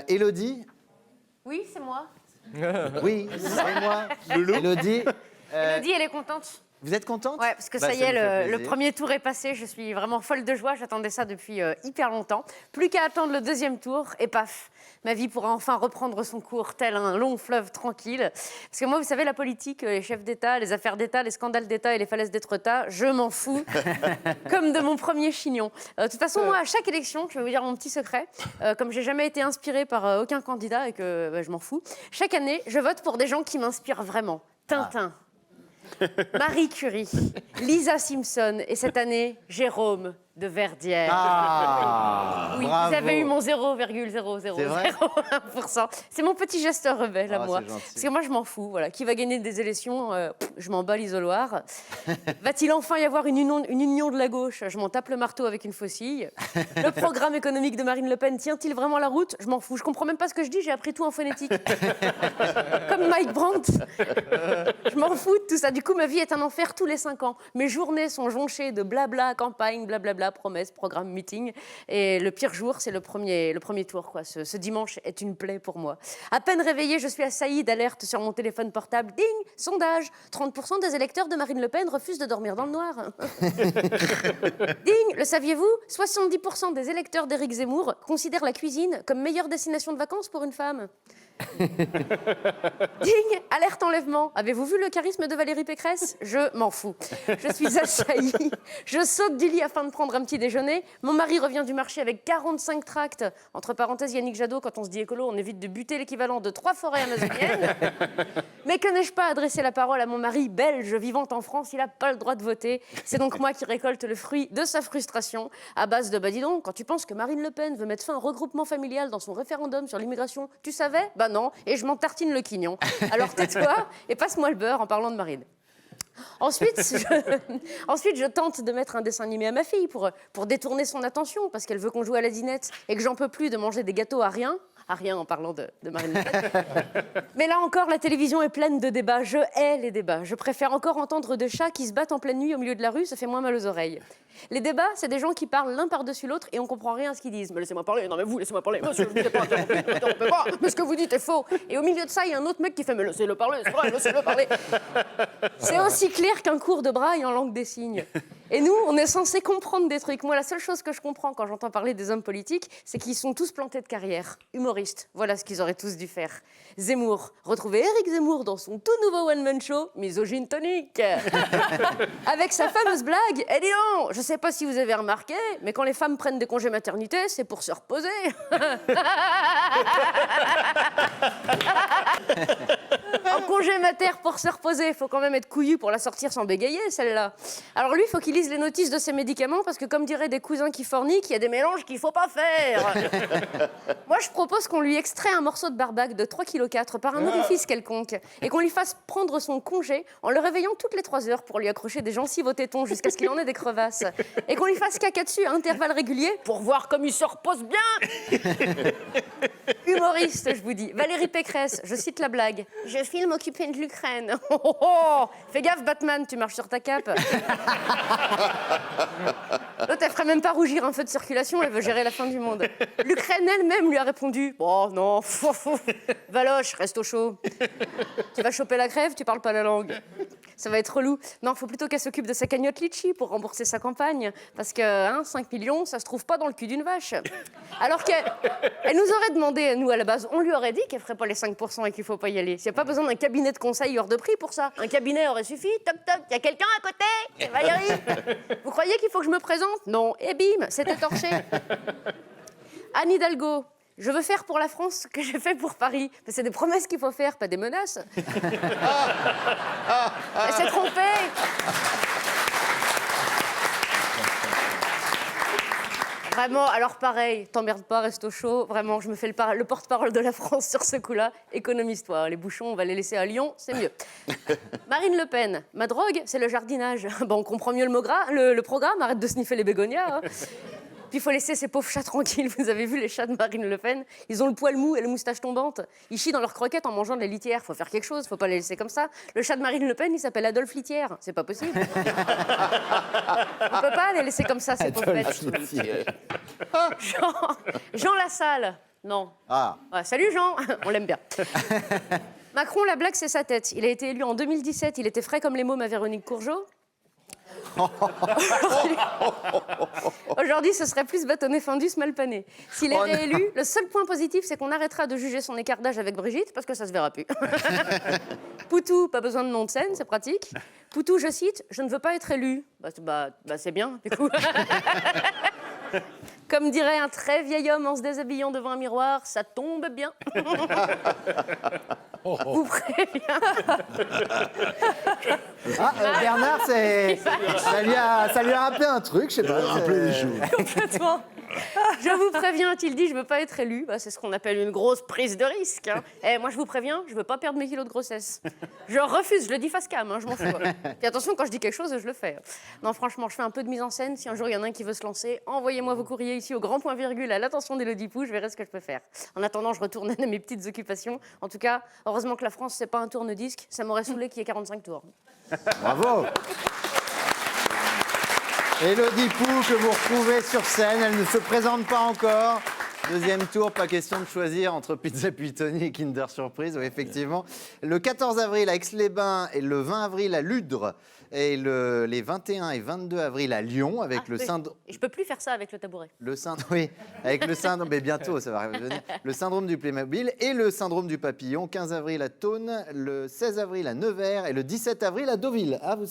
Élodie? Oui, c'est moi. Oui, c'est moi. Élodie, Élodie, elle est contente. vous êtes contente? Ouais, parce que Bah, ça y ça est, me fait le plaisir. premier tour est passé. Je suis vraiment folle de joie. J'attendais ça depuis hyper longtemps. Plus qu'à attendre le deuxième tour et paf, ma vie pourra enfin reprendre son cours tel un long fleuve tranquille. Parce que moi, vous savez, la politique, les chefs d'État, les affaires d'État, les scandales d'État et les falaises d'Étretat, je m'en fous comme de mon premier chignon. De toute façon, moi, à chaque élection, je vais vous dire mon petit secret, comme j'ai jamais été inspirée par aucun candidat et que je m'en fous, chaque année, je vote pour des gens qui m'inspirent vraiment. Tintin. Marie Curie, Lisa Simpson et cette année, Jérôme de Verdière. Ah, Oui, bravo. vous avez eu mon 0,0001%. C'est mon petit geste rebelle à moi. c'est gentil. Parce que moi, je m'en fous. Voilà. Qui va gagner des élections, je m'en bats l'isoloir. Va-t-il enfin y avoir une union de la gauche? Je m'en tape le marteau avec une faucille. Le programme économique de Marine Le Pen tient-il vraiment la route? Je m'en fous. Je comprends même pas ce que je dis, j'ai appris tout en phonétique. Comme Mike Brandt. Je m'en fous de tout ça. Du coup, ma vie est un enfer tous les 5 ans. Mes journées sont jonchées de blabla, campagne, blablabla, promesses, programme, meeting. Et le pire jour, c'est le premier tour, quoi. Ce dimanche est une plaie pour moi. À peine réveillée, je suis assaillie d'alertes sur mon téléphone portable. Ding! Sondage! 30% des électeurs de Marine Le Pen refusent de dormir dans le noir. Ding! Le saviez-vous? 70% des électeurs d'Éric Zemmour considèrent la cuisine comme meilleure destination de vacances pour une femme. Ding! Alerte enlèvement. Avez-vous vu le charisme de Valérie Pécresse? Je m'en fous. Je suis assaillie. Je saute du lit afin de prendre un petit déjeuner. Mon mari revient du marché avec 45 tracts. Entre parenthèses, Yannick Jadot, quand on se dit écolo, on évite de buter l'équivalent de 3 forêts amazoniennes. Mais que n'ai-je pas adressé la parole à mon mari belge vivant en France? Il n'a pas le droit de voter. C'est donc moi qui récolte le fruit de sa frustration à base de dis donc, quand tu penses que Marine Le Pen veut mettre fin au regroupement familial dans son référendum sur l'immigration, tu savais? Bah non, et je m'en tartine le quignon. Alors tais-toi et passe-moi le beurre en parlant de Marine. Ensuite, je tente de mettre un dessin animé à ma fille pour détourner son attention, parce qu'elle veut qu'on joue à la dinette et que j'en peux plus de manger des gâteaux à rien en parlant de Marine Le Pen. Mais là encore, la télévision est pleine de débats. Je hais les débats. Je préfère encore entendre des chats qui se battent en pleine nuit au milieu de la rue, ça fait moins mal aux oreilles. Les débats, c'est des gens qui parlent l'un par-dessus l'autre et on comprend rien à ce qu'ils disent. Mais laissez-moi parler, non mais vous, laissez-moi parler. Monsieur, je ne vous ai pas interrompu, ne m'interrompez pas. Mais ce que vous dites est faux. Et au milieu de ça, il y a un autre mec qui fait, mais laissez-le parler, c'est vrai, laissez-le parler. C'est aussi clair qu'un cours de braille en langue des signes. Et nous, on est censé comprendre des trucs. Moi, la seule chose que je comprends quand j'entends parler des hommes politiques, c'est qu'ils sont tous plantés de carrière. Humoristes, voilà ce qu'ils auraient tous dû faire. Zemmour, retrouvez Éric Zemmour dans son tout nouveau one-man show, Misogyne Tonique. Avec sa fameuse blague, dis donc, je sais pas si vous avez remarqué, mais quand les femmes prennent des congés maternité, c'est pour se reposer. En congé mater pour se reposer, faut quand même être couillu pour la sortir sans bégayer, celle-là. Alors lui, il faut qu'il lise les notices de ses médicaments, parce que comme diraient des cousins qui forniquent, il y a des mélanges qu'il faut pas faire. Moi, je propose qu'on lui extrait un morceau de barbac de 3,4 kg par un orifice quelconque, et qu'on lui fasse prendre son congé en le réveillant toutes les 3 heures pour lui accrocher des gencives au téton jusqu'à ce qu'il en ait des crevasses, et qu'on lui fasse caca dessus à intervalles réguliers pour voir comme il se repose bien. Humoriste, je vous dis. Valérie Pécresse, je cite la blague. Je filme occupé de l'Ukraine. Oh, oh, oh. Fais gaffe, Batman, tu marches sur ta cape. L'autre, elle ferait même pas rougir un feu de circulation, elle veut gérer la fin du monde. L'Ukraine elle-même lui a répondu. Oh non, Valoche, reste au chaud. Tu vas choper la grève, tu parles pas la langue. Ça va être relou. Non, faut plutôt qu'elle s'occupe de sa cagnotte Litchi pour rembourser sa campagne. Parce que 5 millions, ça se trouve pas dans le cul d'une vache. Alors qu'elle nous aurait demandé, nous à la base, on lui aurait dit qu'elle ferait pas les 5% et qu'il faut pas y aller. Il n'y a pas besoin d'un cabinet de conseil hors de prix pour ça. Un cabinet aurait suffi. Toc toc, y a quelqu'un à côté? C'est Valérie. Vous croyez qu'il faut que je me présente? Non. Et bim, c'est étorché. Anne Hidalgo. Je veux faire pour la France ce que j'ai fait pour Paris. Mais c'est des promesses qu'il faut faire, pas des menaces. Elle s'est trompée. Vraiment, alors pareil, t'emmerdes pas, reste au chaud. Vraiment, je me fais le porte-parole de la France sur ce coup-là. Économise-toi, les bouchons, on va les laisser à Lyon, c'est mieux. Marine Le Pen, ma drogue, c'est le jardinage. Bon, on comprend mieux le programme, arrête de sniffer les bégonias. Hein. Puis il faut laisser ces pauvres chats tranquilles. Vous avez vu les chats de Marine Le Pen? Ils ont le poil mou et la moustache tombante. Ils chient dans leurs croquettes en mangeant de la litière. Faut faire quelque chose, faut pas les laisser comme ça. Le chat de Marine Le Pen, il s'appelle Adolphe Litière. C'est pas possible. On peut pas les laisser comme ça, ces pauvres bêtes. Jean Lassalle. Non. Ah. Ouais, salut Jean, on l'aime bien. Macron, la blague, c'est sa tête. Il a été élu en 2017, il était frais comme les mômes à Véronique Courgeot. Aujourd'hui, ce serait plus bâtonnet Findus mal pané. S'il est réélu, le seul point positif, c'est qu'on arrêtera de juger son écart d'âge avec Brigitte, parce que ça se verra plus. Poutou, pas besoin de nom de scène, c'est pratique. Poutou, je cite, je ne veux pas être élu. Bah, c'est bien, du coup. Comme dirait un très vieil homme en se déshabillant devant un miroir, ça tombe bien. Vous préviens. Bernard, ça lui a rappelé un truc, je sais pas. Rappelez les choses. Complètement. Je vous préviens, a-t-il dit, je ne veux pas être élu. Bah, c'est ce qu'on appelle une grosse prise de risque. Hein. Et moi, je vous préviens, je ne veux pas perdre mes kilos de grossesse. Je refuse, je le dis face cam, hein, je m'en fous. Puis attention, quand je dis quelque chose, je le fais. Non, franchement, je fais un peu de mise en scène. Si un jour, il y en a un qui veut se lancer, envoyez-moi vos courriers ici au grand point virgule à l'attention d'Élodie Pou, je verrai ce que je peux faire. En attendant, je retourne à mes petites occupations. En tout cas, heureusement que la France, c'est pas un tourne-disque. Ça m'aurait saoulé qu'il y ait 45 tours. Bravo. Élodie Pou, que vous retrouvez sur scène, elle ne se présente pas encore. Deuxième tour, pas question de choisir entre Pizza Puitoni et Kinder Surprise. Oui, effectivement. Le 14 avril à Aix-les-Bains et le 20 avril à Ludre. Et les 21 et 22 avril à Lyon avec le syndrome. Je peux plus faire ça avec le tabouret. Oui, avec le syndrome, mais bientôt ça va revenir. Le syndrome du Playmobil et le syndrome du papillon. 15 avril à Thônes, le 16 avril à Nevers et le 17 avril à Deauville. Ah, vous